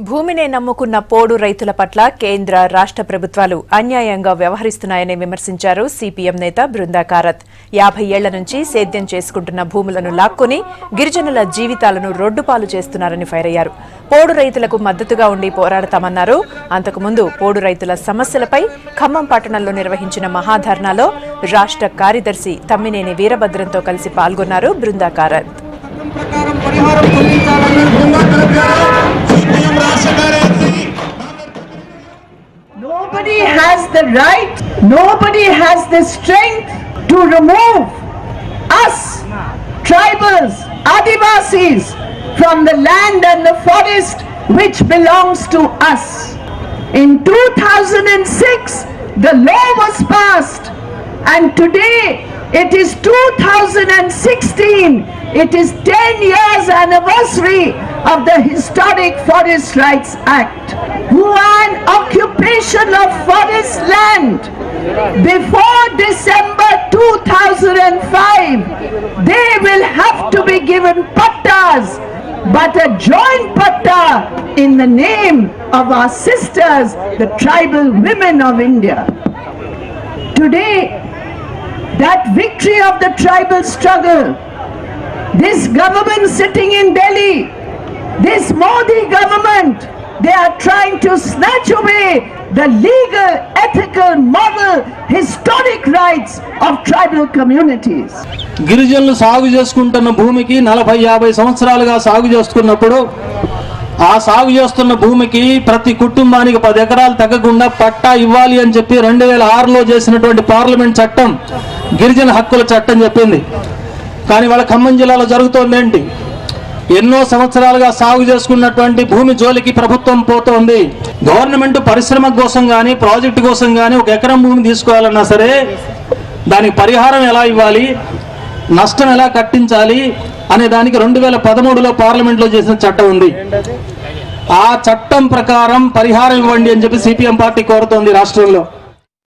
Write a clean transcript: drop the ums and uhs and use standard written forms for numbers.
భూమినే నమ్ముకున్న పోడు రైతుల పట్ల కేంద్ర రాష్ట్ర ప్రభుత్వాలు అన్యాయంగా వ్యవహరిస్తున్నాయని విమర్శించారు సిపిఎం నేత బృందా కారత్. 50 ఏళ్ల నుంచి సేద్యం చేసుకుంటున్న భూములను లాక్కొని గిరిజనుల జీవితాలను రోడ్డుపాలు చేస్తున్నారని ఫైర్ అయ్యారు. పోడు రైతులకు మద్దతుగా ఉండి పోరాడతామన్నారు. అంతకుముందు పోడు రైతుల సమస్యలపై ఖమ్మం పట్టణంలో నిర్వహించిన మహాధర్నాలో రాష్ట్ర కార్యదర్శి తమ్మినేని వీరభద్రంతో కలిసి పాల్గొన్నారు Brinda Karat. Nobody has the right, nobody has the strength to remove us, tribals, Adivasis, from the land and the forest which belongs to us. In 2006, the law was passed, and today it is 2016. It is 10 years anniversary of the historic Forest Rights Act. Who an occupation of forest land before December 2005, they will have to be given pattas, but a joint patta in the name of our sisters, the tribal women of India. Today, that victory of the tribal struggle, this government sitting in Delhi, this Modi government, they are trying to snatch away the legal, ethical, moral, historic rights of tribal communities. గిరిజనులు సాగు చేసుకుంటున్న భూమికి 40-50 సంవత్సరాలుగా సాగు చేస్తున్నప్పుడు ఆ సాగు చేస్తున్న భూమికి ప్రతి కుటుంబానికి 10 ఎకరాలు తగ్గకుండా పట్టా ఇవ్వాలి అని చెప్పి 2006లో చేసినటువంటి పార్లమెంట్ చట్టం గిరిజన హక్కుల చట్టం చెప్పింది. కానీ వాళ్ళ ఖమ్మం జిల్లాలో జరుగుతోంది ఏంటి? ఎన్నో సంవత్సరాలుగా సాగు చేసుకున్నటువంటి భూమి జోలికి ప్రభుత్వం పోతోంది. గవర్నమెంట్ పరిశ్రమ కోసం కానీ ప్రాజెక్టు కోసం కానీ 1 ఎకరం భూమి తీసుకోవాలన్నా సరే దానికి పరిహారం ఎలా ఇవ్వాలి, నష్టం ఎలా కట్టించాలి అనే దానికి 2013లో పార్లమెంట్లో చేసిన చట్టం ఉంది. ఆ చట్టం ప్రకారం పరిహారం ఇవ్వండి అని చెప్పి సిపిఎం పార్టీ కోరుతోంది రాష్ట్రంలో.